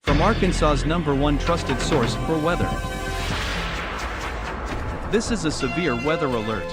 from Arkansas's #1 trusted source for weather. This is a severe weather alert.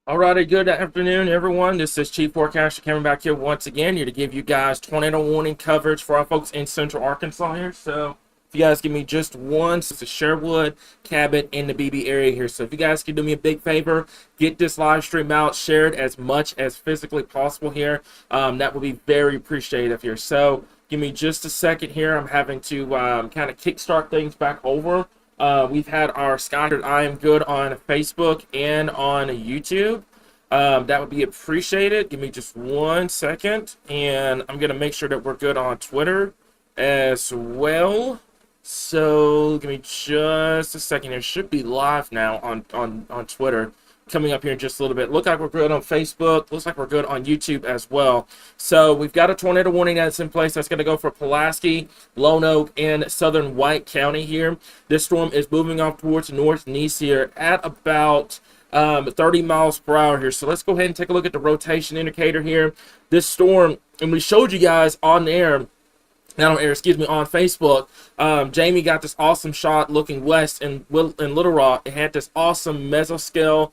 Alrighty, good afternoon, everyone. This is Chief Forecaster coming back here once again, here to give you guys tornado warning coverage for our folks in Central Arkansas here. So, if you guys give me just one, it's the Sherwood, Cabot, and the BB area here. So, if you guys can do me a big favor, get this live stream out, share it as much as physically possible here. That would be very appreciated here. So, give me just a second here. I'm having to kind of kickstart things back over. We've had our Sky I Am Good on Facebook and on YouTube. That would be appreciated. Give me just one second, and I'm going to make sure that we're good on Twitter as well. So give me just a second. It should be live now on Twitter. Coming up here in just a little bit. Look like we're good on Facebook. Looks like we're good on YouTube as well. So we've got a tornado warning that's in place. That's going to go for Pulaski, Lone Oak, and southern White County here. This storm is moving off towards northeast here at about 30 miles per hour here. So let's go ahead and take a look at the rotation indicator here. This storm, and we showed you guys on air, not on air, excuse me, on Facebook. Jamie got this awesome shot looking west in Little Rock. It had this awesome mesocyclone,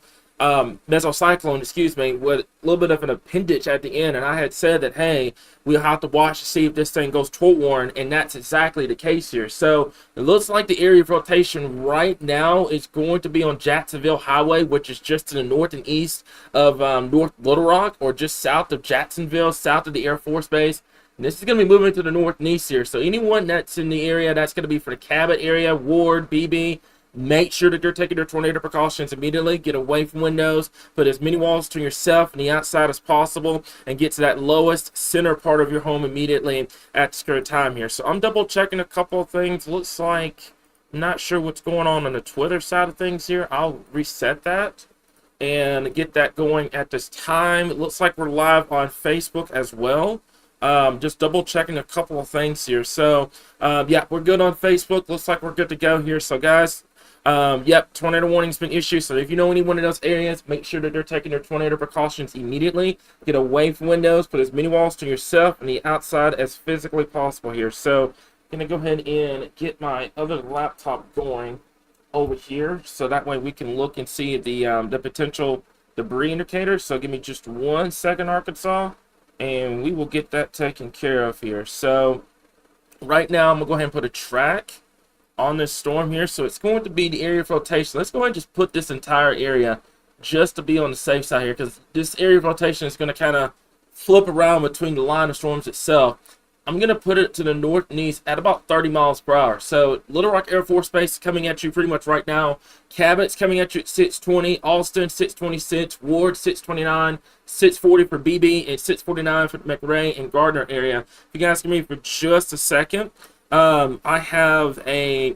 with a little bit of an appendage at the end. And I had said that, hey, we'll have to watch to see if this thing goes toward Warren, and that's exactly the case here. So it looks like the area of rotation right now is going to be on Jacksonville Highway, which is just to the north and east of North Little Rock, or just south of Jacksonville, south of the Air Force Base. And this is going to be moving to the north and east here. So anyone that's in the area, that's going to be for the Cabot area, Ward, BB, make sure that you're taking your tornado precautions immediately. Get away from windows. Put as many walls to yourself and the outside as possible. And get to that lowest center part of your home immediately at the current time here. So I'm double checking a couple of things. Looks like I'm not sure what's going on the Twitter side of things here. I'll reset that and get that going at this time. It looks like we're live on Facebook as well. Just double checking a couple of things here. So, yeah, we're good on Facebook. Looks like we're good to go here. So, guys, yep, tornado warning's been issued. So, if you know anyone in those areas, make sure that they're taking their tornado precautions immediately. Get away from windows. Put as many walls to yourself and the outside as physically possible here. So, I'm going to go ahead and get my other laptop going over here. So, that way we can look and see the potential debris indicator. So, give me just 1 second, Arkansas, and we will get that taken care of here. So right now I'm gonna go ahead and put a track on this storm here. So it's going to be the area of rotation. Let's go ahead and just put this entire area just to be on the safe side here, because this area of rotation is going to kind of flip around between the line of storms itself. I'm going to put it to the north and east at about 30 miles per hour. So Little Rock Air Force Base is coming at you pretty much right now. Cabot's coming at you at 620. Alston, 626. Ward, 629. 640 for BB and 649 for the McRae and Gardner area. If you guys give me for just a second, I have a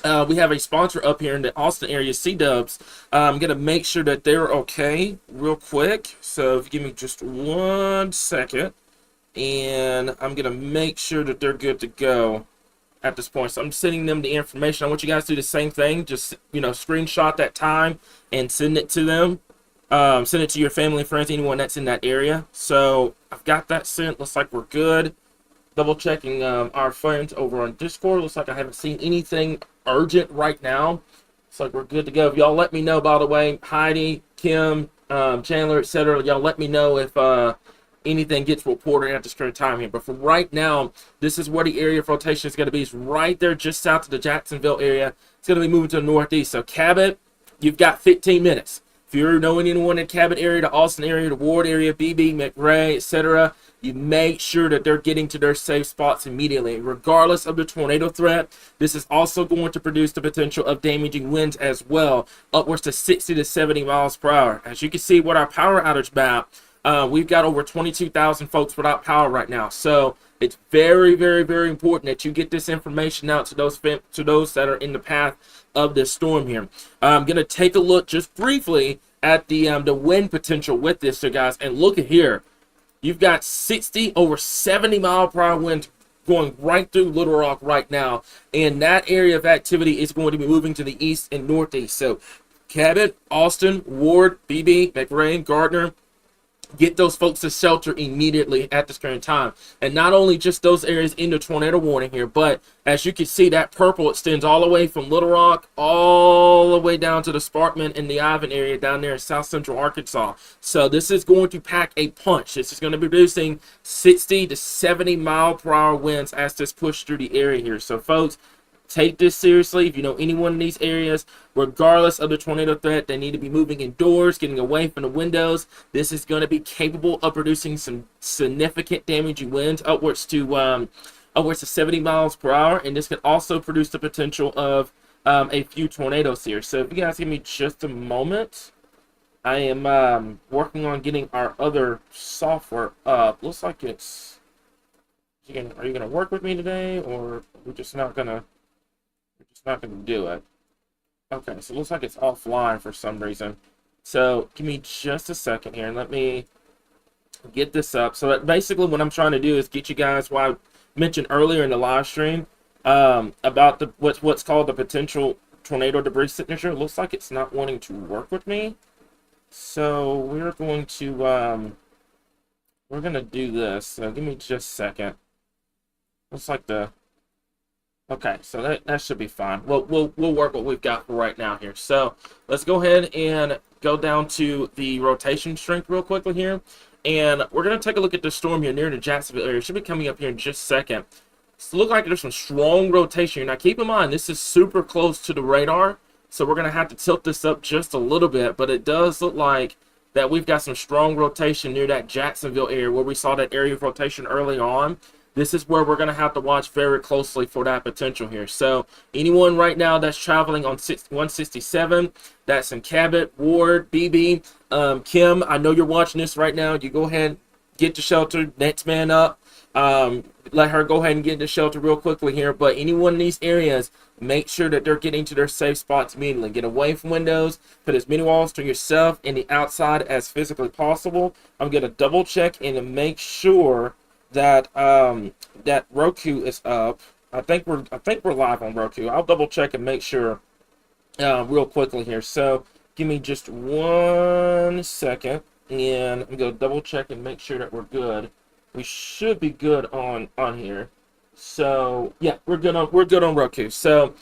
we have a sponsor up here in the Austin area, C-Dubs. I'm going to make sure that they're okay real quick. So if you give me just 1 second, and I'm going to make sure that they're good to go at this point. So I'm sending them the information. I want you guys to do the same thing. Just, screenshot that time and send it to them. Send it to your family and friends, anyone that's in that area. So I've got that sent. Looks like we're good. Double checking our friends over on Discord. Looks like I haven't seen anything urgent right now. Looks like we're good to go. If y'all let me know, by the way, Heidi, Kim, Chandler, etc. Y'all let me know if anything gets reported at this current time here. But for right now, this is where the area of rotation is going to be. It's right there just south of the Jacksonville area. It's going to be moving to the northeast. So Cabot, you've got 15 minutes. If you know anyone in the Cabot area, the Austin area, the Ward area, BB, McRae, etc., you make sure that they're getting to their safe spots immediately. Regardless of the tornado threat, this is also going to produce the potential of damaging winds as well, upwards to 60 to 70 miles per hour. As you can see with our power outage map, we've got over 22,000 folks without power right now. So it's very, very, very important that you get this information out to those that are in the path of this storm here. I'm going to take a look just briefly at the wind potential with this, so guys, and look at here. You've got 60 over 70 mile per hour winds going right through Little Rock right now, and that area of activity is going to be moving to the east and northeast. So Cabot, Austin, Ward, BB, McRae, Gardner, Get those folks to shelter immediately at this current time. And not only just those areas in the tornado warning here, but as you can see, that purple extends all the way from Little Rock all the way down to the Sparkman and the Ivan area down there in south central Arkansas. So this is going to pack a punch. This is going to be producing 60 to 70 mile per hour winds as this push through the area here. So folks, take this seriously. If you know anyone in these areas, regardless of the tornado threat, they need to be moving indoors, getting away from the windows. This is going to be capable of producing some significant damaging winds upwards to 70 miles per hour, and this can also produce the potential of a few tornadoes here. So if you guys give me just a moment, I am working on getting our other software up. Looks like it's. Are you gonna work with me today, or are we just not gonna? It's not going to do it. Okay, so it looks like it's offline for some reason. So give me just a second here and let me get this up. So that basically what I'm trying to do is get you guys what I mentioned earlier in the live stream about the what's called the potential tornado debris signature. It looks like it's not wanting to work with me. So we're going to do this. So give me just a second. Looks like okay, so that should be fine. We'll work what we've got for right now here. So let's go ahead and go down to the rotation strength real quickly here. And we're going to take a look at the storm here near the Jacksonville area. It should be coming up here in just a second. So look like there's some strong rotation here. Now keep in mind, this is super close to the radar. So we're going to have to tilt this up just a little bit. But it does look like that we've got some strong rotation near that Jacksonville area where we saw that area of rotation early on. This is where we're going to have to watch very closely for that potential here. So anyone right now that's traveling on 167, that's in Cabot, Ward, BB, Kim, I know you're watching this right now. You go ahead, get to shelter, next man up. Let her go ahead and get to shelter real quickly here. But anyone in these areas, make sure that they're getting to their safe spots immediately. Get away from windows. Put as many walls to yourself and the outside as physically possible. I'm going to double check and to make sure that that Roku is up. I think we're live on Roku. I'll double check and make sure real quickly here. So give me just 1 second, and I'm gonna double check and make sure that we're good. We should be good on here. So yeah, we're good on Roku. So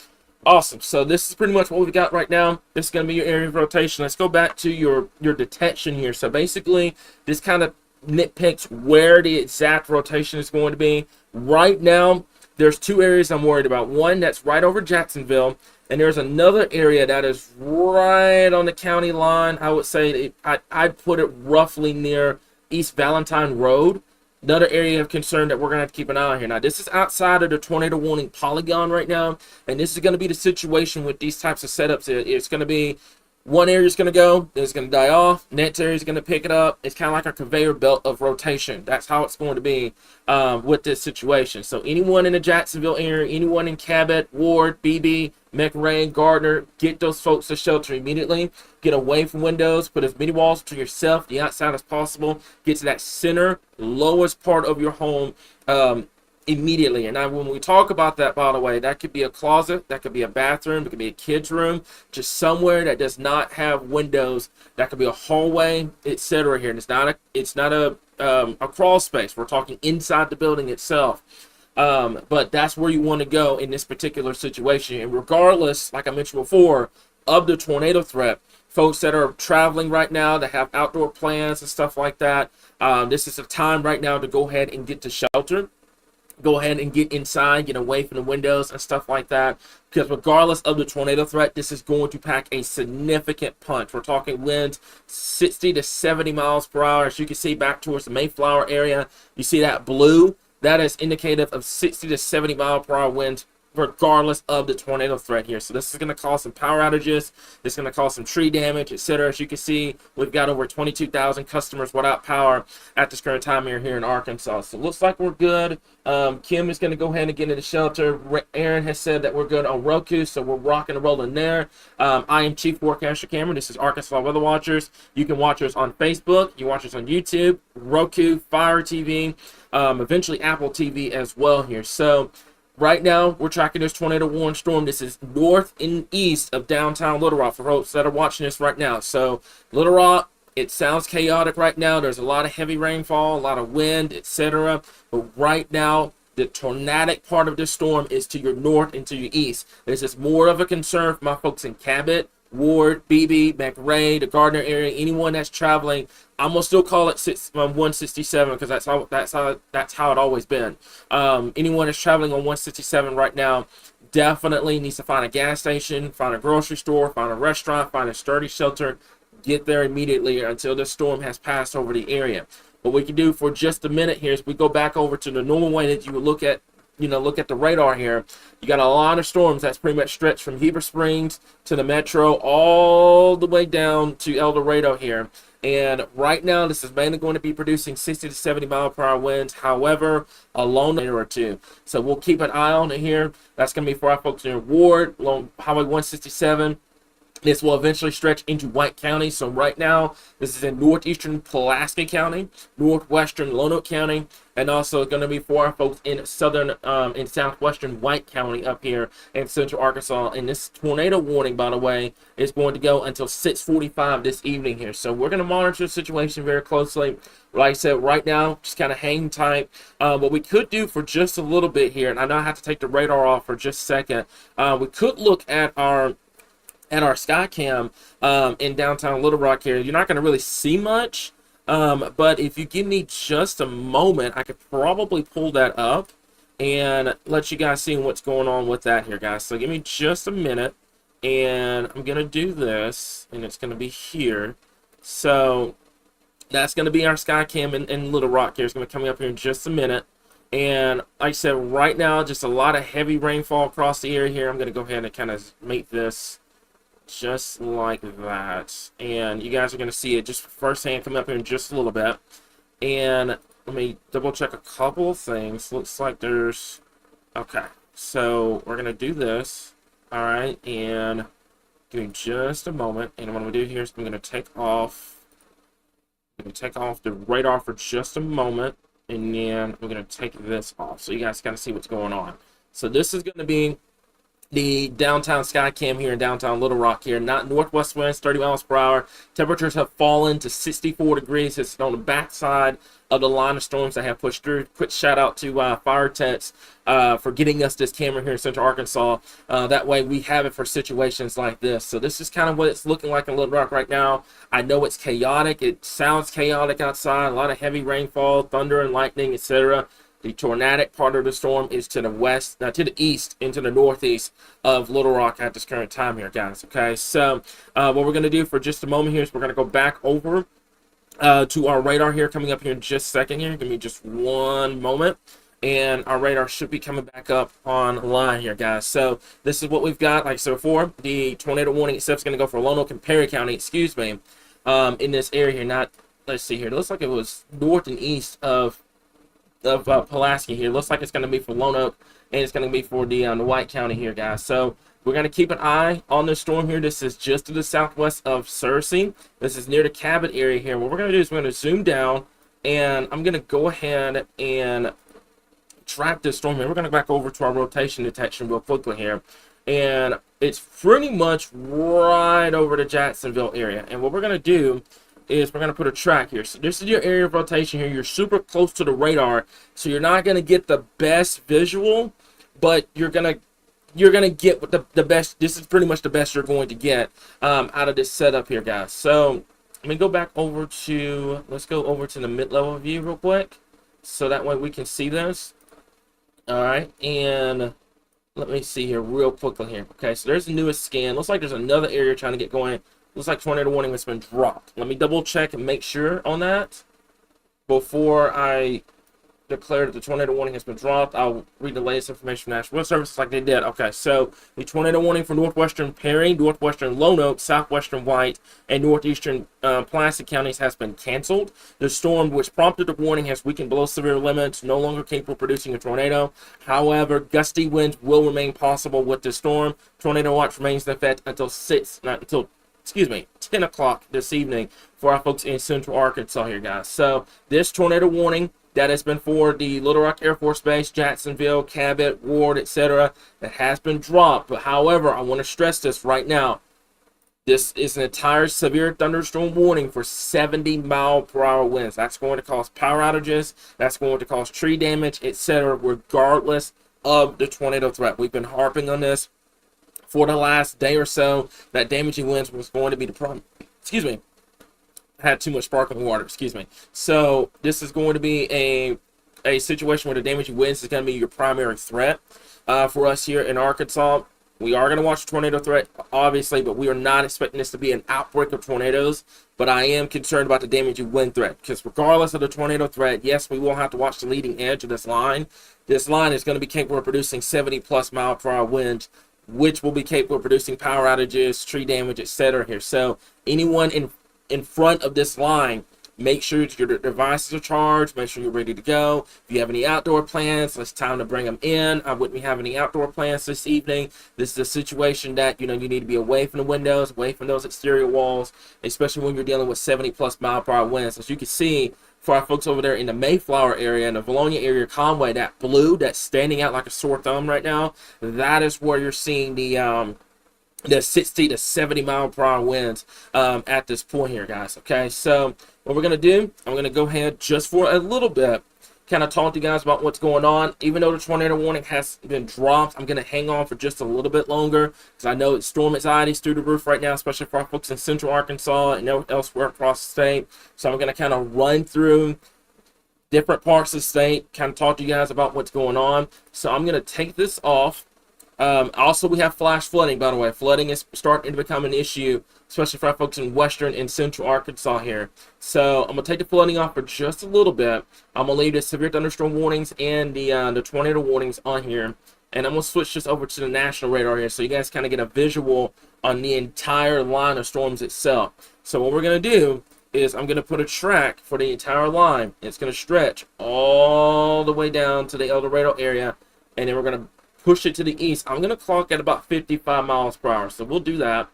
awesome. So this is pretty much what we've got right now. This is gonna be your area of rotation. Let's go back to your detection here. So basically, this kind of nitpicks where the exact rotation is going to be. Right now, there's two areas I'm worried about. One that's right over Jacksonville, and there's another area that is right on the county line. I would say I'd put it roughly near East Valentine Road. Another area of concern that we're going to have to keep an eye on here. Now, this is outside of the tornado warning polygon right now, and this is going to be the situation with these types of setups. It's going to be one area is going to go, then it's going to die off. Next area is going to pick it up. It's kind of like a conveyor belt of rotation. That's how it's going to be with this situation. So anyone in the Jacksonville area, anyone in Cabot, Ward, BB, McRae, Gardner, get those folks to shelter immediately. Get away from windows. Put as many walls to yourself, the outside as possible. Get to that center, lowest part of your home immediately. And now when we talk about that, by the way, that could be a closet, that could be a bathroom, it could be a kid's room, just somewhere that does not have windows. That could be a hallway, etc. here. And it's not a crawl space. We're talking inside the building itself. But that's where you want to go in this particular situation. And regardless, like I mentioned before, of the tornado threat, folks that are traveling right now, that have outdoor plans and stuff like that, this is the time right now to go ahead and get to shelter. Go ahead and get inside, get away from the windows and stuff like that. Because regardless of the tornado threat, this is going to pack a significant punch. We're talking winds 60 to 70 miles per hour. As you can see back towards the Mayflower area, you see that blue? That is indicative of 60 to 70 mile per hour winds regardless of the tornado threat here. So this is going to cause some power outages. This is going to cause some tree damage, etc. As you can see, we've got over 22,000 customers without power at this current time here in Arkansas. So it looks like we're good. Kim is going to go ahead and get into the shelter. Aaron has said that we're good on Roku, so we're rocking and rolling there. I am Chief Forecaster Cameron. This is Arkansas Weather Watchers. You can watch us on Facebook. You watch us on YouTube, Roku, Fire TV, eventually Apple TV as well here. So right now, we're tracking this tornado warning storm. This is north and east of downtown Little Rock for folks that are watching this right now. So Little Rock, It sounds chaotic right now. There's a lot of heavy rainfall, a lot of wind, etc. But right now, the tornadic part of this storm is to your north and to your east. This is more of a concern for my folks in Cabot, Ward, Beebe, McRae, the Gardner area, anyone that's traveling. I'm gonna still call it 167 because that's how it always been. Anyone that's traveling on 167 right now definitely needs to find a gas station, find a grocery store, find a restaurant, find a sturdy shelter. Get there immediately until the storm has passed over the area. What we can do for just a minute here is we go back over to the normal way that you would look at the radar here. You got a lot of storms that's pretty much stretched from Heber Springs to the metro all the way down to El Dorado here. And right now, this is mainly going to be producing 60 to 70 mile per hour winds. However, along the or two. So we'll keep an eye on it here. That's going to be for our folks in Ward, along Highway 167. This will eventually stretch into White County. So right now, this is in northeastern Pulaski County, northwestern Lonoke County, and also going to be for our folks in southern and southwestern White County up here in central Arkansas. And this tornado warning, by the way, is going to go until 6:45 this evening here. So we're going to monitor the situation very closely. Like I said, right now, just kind of hang tight. What we could do for just a little bit here, and I know I have to take the radar off for just a second, we could look at our Skycam in downtown Little Rock here. You're not going to really see much, but if you give me just a moment, I could probably pull that up and let you guys see what's going on with that here, guys. So give me just a minute, and I'm going to do this, and it's going to be here. So that's going to be our Skycam in Little Rock here. It's going to be coming up here in just a minute. And like I said, right now, just a lot of heavy rainfall across the area here. I'm going to go ahead and kind of make this just like that, and you guys are going to see it just firsthand come up here in just a little bit. And let me double check a couple of things. Looks like there's okay, so we're going to do this. All right, and give me just a moment, and what I'm going to do here is I'm going to take off the radar for just a moment, and then we're going to take this off so you guys kind of see what's going on. So this is going to be the downtown Skycam here in downtown Little Rock here. Not northwest winds, 30 miles per hour. Temperatures have fallen to 64 degrees. It's on the backside of the line of storms that have pushed through. Quick shout out to Fire Techs for getting us this camera here in Central Arkansas. That way we have it for situations like this. So this is kind of what it's looking like in Little Rock right now. I know it's chaotic. It sounds chaotic outside. A lot of heavy rainfall, thunder and lightning, etc. The tornadic part of the storm is to the west, to the east, into the northeast of Little Rock at this current time here, guys. Okay, so what we're going to do for just a moment here is we're going to go back over to our radar here, coming up here in just a second here. Give me just one moment, and our radar should be coming back up online here, guys. So this is what we've got. Like I said before, the tornado warning itself is going to go for Lonoke and Perry County, excuse me, in this area here. Not, let's see here. It looks like it was north and east of Pulaski here. Looks like it's going to be for Lonoke, and it's going to be for the White County here, guys. So we're going to keep an eye on this storm here. This is just to the southwest of Searcy. This is near the Cabot area here. What we're going to do is we're going to zoom down, and I'm going to go ahead and track this storm here. We're going to go back over to our rotation detection real quickly here, and it's pretty much right over the Jacksonville area. And what we're going to do is we're going to put a track here. So this is your area of rotation here. You're super close to the radar, so you're not going to get the best visual, but you're going to get what the best. This is pretty much the best you're going to get out of this setup here, guys. So let me go back over to, let's go over to the mid-level view real quick, so that way we can see this. All right, and let me see here real quickly here. Okay, so there's the newest scan. Looks like there's another area trying to get going. Looks like tornado warning has been dropped. Let me double check and make sure on that before I declare that the tornado warning has been dropped. I'll read the latest information from National Weather Service like they did. Okay, so the tornado warning for northwestern Perry, northwestern Lonoke, southwestern White, and northeastern Pulaski counties has been canceled. The storm which prompted the warning has weakened below severe limits, no longer capable of producing a tornado. However, gusty winds will remain possible with the storm. Tornado watch remains in effect until 10 o'clock this evening for our folks in Central Arkansas here, guys. So this tornado warning that has been for the Little Rock Air Force Base, Jacksonville, Cabot, Ward, etc., that has been dropped. But however, I want to stress this right now. This is an entire severe thunderstorm warning for 70-mile-per-hour winds. That's going to cause power outages. That's going to cause tree damage, etc., regardless of the tornado threat. We've been harping on this for the last day or so, that damaging winds was going to be the problem. Excuse me. I had too much sparkling water. Excuse me. So this is going to be a situation where the damaging winds is going to be your primary threat for us here in Arkansas. We are going to watch a tornado threat, obviously, but we are not expecting this to be an outbreak of tornadoes. But I am concerned about the damaging wind threat, because regardless of the tornado threat, yes, we will have to watch the leading edge of this line. This line is going to be capable of producing 70-plus mile-per-hour winds, which will be capable of producing power outages, tree damage, etc. here. So anyone in front of this line, make sure your devices are charged. Make sure you're ready to go. If you have any outdoor plans, it's time to bring them in. I wouldn't be having any outdoor plans this evening. This is a situation that, you need to be away from the windows, away from those exterior walls, especially when you're dealing with 70-plus mile-per-hour winds. As you can see, for our folks over there in the Mayflower area and the Valonia area, Conway, that blue that's standing out like a sore thumb right now, that is where you're seeing the 60 to 70 mile per hour winds at this point here, guys. Okay, so what we're going to do, I'm going to go ahead just for a little bit, kind of talk to you guys about what's going on. Even though the tornado warning has been dropped, I'm going to hang on for just a little bit longer, because I know it's storm anxiety is through the roof right now, especially for our folks in central Arkansas and elsewhere across the state. So I'm going to kind of run through different parts of the state, kind of talk to you guys about what's going on. So I'm going to take this off. Also, we have flash flooding, by the way. Flooding is starting to become an issue, especially for our folks in western and central Arkansas here. So I'm going to take the flooding off for just a little bit. I'm going to leave the severe thunderstorm warnings and the tornado warnings on here. And I'm going to switch this over to the national radar here, so you guys kind of get a visual on the entire line of storms itself. So what we're going to do is I'm going to put a track for the entire line. It's going to stretch all the way down to the El Dorado area, and then we're going to push it to the east. I'm going to clock at about 55 miles per hour. So we'll do that.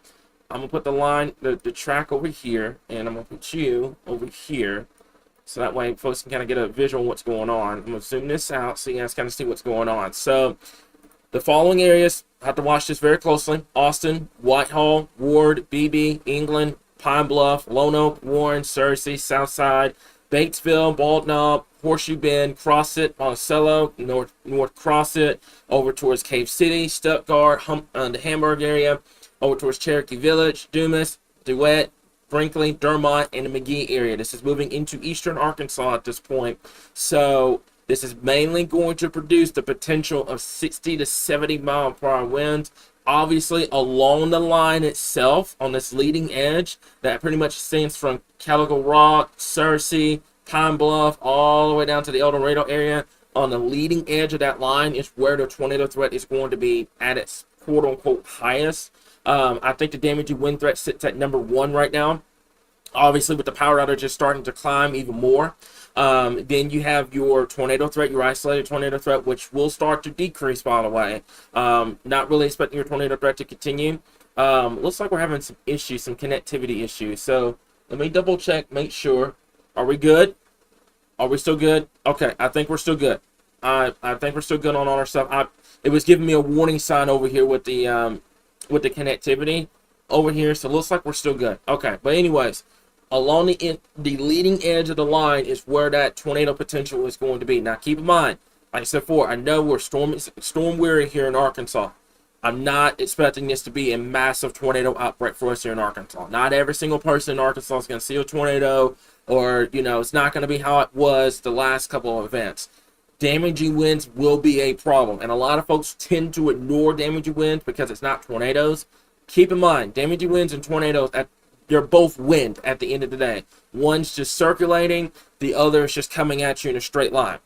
I'm going to put the line, the track over here, and I'm going to put you over here. So that way folks can kind of get a visual of what's going on. I'm going to zoom this out so you guys kind of see what's going on. So the following areas, I have to watch this very closely: Austin, Whitehall, Ward, Beebe, England, Pine Bluff, Lone Oak, Warren, Searcy, Southside, Batesville, Bald Knob, Horseshoe Bend, Crossett, Monticello, North Crossett, over towards Cave City, Stuttgart, the Hamburg area, over towards Cherokee Village, Dumas, DeWitt, Brinkley, Dermott, and the McGee area. This is moving into eastern Arkansas at this point. So this is mainly going to produce the potential of 60 to 70 mile per hour winds. Obviously, along the line itself, on this leading edge, that pretty much stands from Calico Rock, Searcy, Pine Bluff, all the way down to the El Dorado area. On the leading edge of that line is where the tornado threat is going to be at its quote-unquote highest. I think the damaging wind threat sits at number 1 right now. Obviously, with the power outages starting to climb even more. Then you have your tornado threat, your isolated tornado threat, which will start to decrease, by the way. Not really expecting your tornado threat to continue. Looks like we're having some issues, some connectivity issues. So let me double check, make sure. Are we good? Are we still good? Okay, I think we're still good. I think we're still good on all our stuff. It was giving me a warning sign over here with the connectivity over here, so it looks like we're still good. Okay, but anyways, along the leading edge of the line is where that tornado potential is going to be. Now, keep in mind, like I said before, I know we're storm weary here in Arkansas. I'm not expecting this to be a massive tornado outbreak for us here in Arkansas. Not every single person in Arkansas is going to see a tornado, or, it's not going to be how it was the last couple of events. Damaging winds will be a problem, and a lot of folks tend to ignore damaging winds because it's not tornadoes. Keep in mind, damaging winds and tornadoes, they're both wind at the end of the day. One's just circulating, the other is just coming at you in a straight line.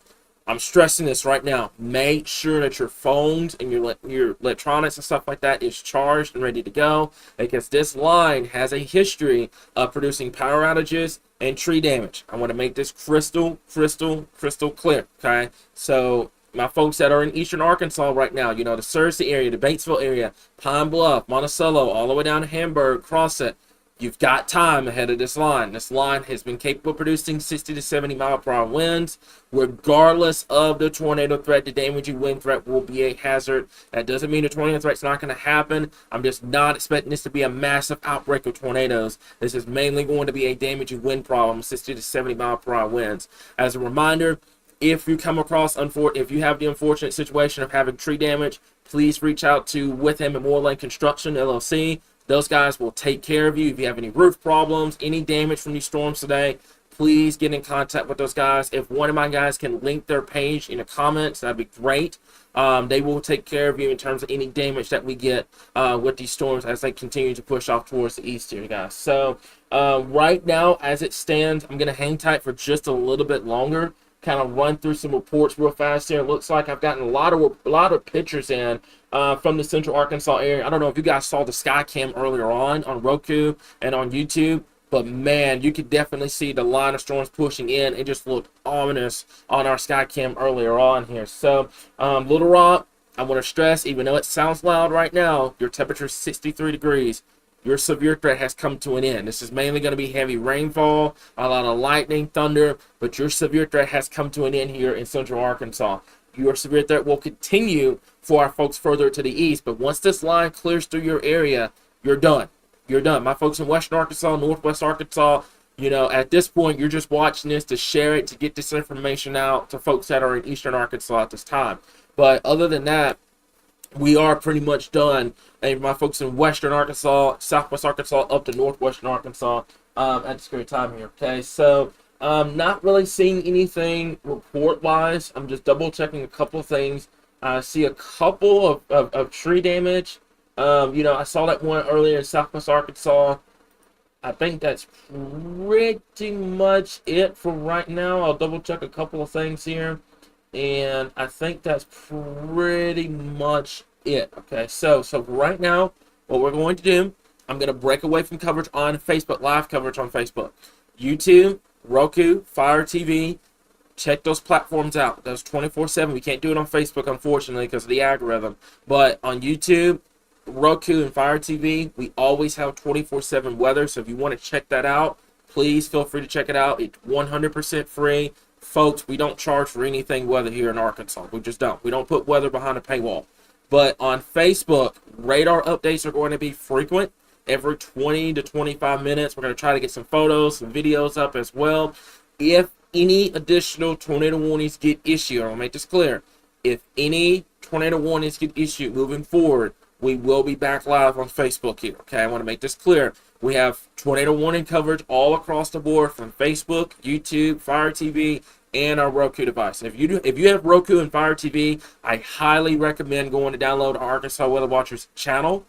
I'm stressing this right now. Make sure that your phones and your electronics and stuff like that is charged and ready to go, because this line has a history of producing power outages and tree damage. I want to make this crystal clear, okay? So my folks that are in eastern Arkansas right now, the Searcy area, the Batesville area, Pine Bluff, Monticello, all the way down to Hamburg, Crossett, You've got time ahead of this line. This line has been capable of producing 60 to 70 mile per hour winds. Regardless of the tornado threat, the damaging wind threat will be a hazard. That doesn't mean the tornado threat's not going to happen. I'm just not expecting this to be a massive outbreak of tornadoes. This is mainly going to be a damaging wind problem, 60 to 70 mile per hour winds. As a reminder, if you come across, if you have the unfortunate situation of having tree damage, please reach out to With Him and More Lane Construction, LLC. Those guys will take care of you. If you have any roof problems, any damage from these storms today, please get in contact with those guys. If one of my guys can link their page in the comments, that'd be great. They will take care of you in terms of any damage that we get with these storms as they continue to push off towards the east here, guys. So right now, as it stands, I'm going to hang tight for just a little bit longer, kind of run through some reports real fast here. It looks like I've gotten a lot of pictures in from the central Arkansas area. I don't know if you guys saw the sky cam earlier on Roku and on YouTube, but man, you could definitely see the line of storms pushing in. It just looked ominous on our sky cam earlier on here. So Little Rock, I want to stress, even though it sounds loud right now, your temperature is 63 degrees. Your severe threat has come to an end. This is mainly going to be heavy rainfall, a lot of lightning, thunder, but your severe threat has come to an end here in central Arkansas. Your severe threat will continue for our folks further to the east, but once this line clears through your area, you're done. You're done. My folks in western Arkansas, northwest Arkansas, at this point, you're just watching this to share it, to get this information out to folks that are in eastern Arkansas at this time. But other than that, we are pretty much done. And my folks in western Arkansas, southwest Arkansas, up to northwestern Arkansas at this great time here. Okay, so not really seeing anything report-wise. I'm just double-checking a couple of things. I see a couple of tree damage. I saw that one earlier in southwest Arkansas. I think that's pretty much it for right now. I'll double-check a couple of things here. And I think that's pretty much it. Okay, so right now, what we're going to do, I'm going to break away from coverage on Facebook, live coverage on Facebook. YouTube, Roku, Fire TV, check those platforms out. Those 24/7. We can't do it on Facebook, unfortunately, because of the algorithm. But on YouTube, Roku, and Fire TV, we always have 24/7 weather. So if you want to check that out, please feel free to check it out. It's 100% free. Folks, we don't charge for anything weather here in Arkansas. We just don't. We don't put weather behind a paywall. But on Facebook, radar updates are going to be frequent. Every 20 to 25 minutes, we're going to try to get some photos, some videos up as well. If any additional tornado warnings get issued, I'll make this clear. If any tornado warnings get issued moving forward, we will be back live on Facebook here. Okay, I want to make this clear. We have tornado warning coverage all across the board from Facebook, YouTube, Fire TV, and our Roku device. And if you have Roku and Fire TV, I highly recommend going to download our Arkansas Weather Watchers channel.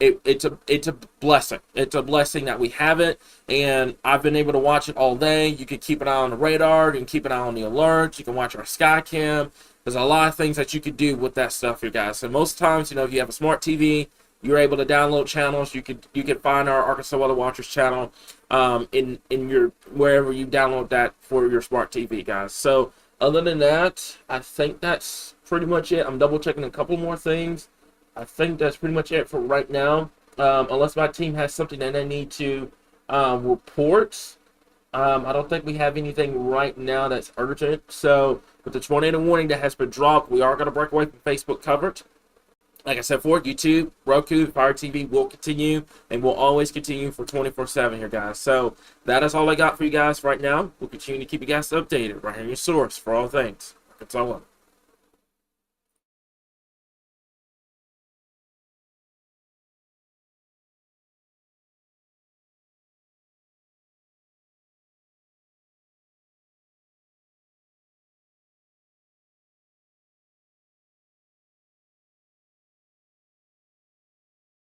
It's a blessing. It's a blessing that we have it, and I've been able to watch it all day. You can keep an eye on the radar. You can keep an eye on the alerts. You can watch our sky cam. There's a lot of things that you could do with that stuff here, guys. And most times, if you have a smart TV, you're able to download channels. You could find our Arkansas Weather Watchers channel in your wherever you download that for your smart TV, guys. So other than that, I think that's pretty much it. I'm double checking a couple more things. I think that's pretty much it for right now. Unless my team has something that they need to report. I don't think we have anything right now that's urgent. So with the tornado warning that has been dropped, we are going to break away from Facebook coverage. Like I said before, YouTube, Roku, Fire TV will continue, and will always continue for 24/7 here, guys. So that is all I got for you guys right now. We'll continue to keep you guys updated right here in your source for all things Arkansas Weather.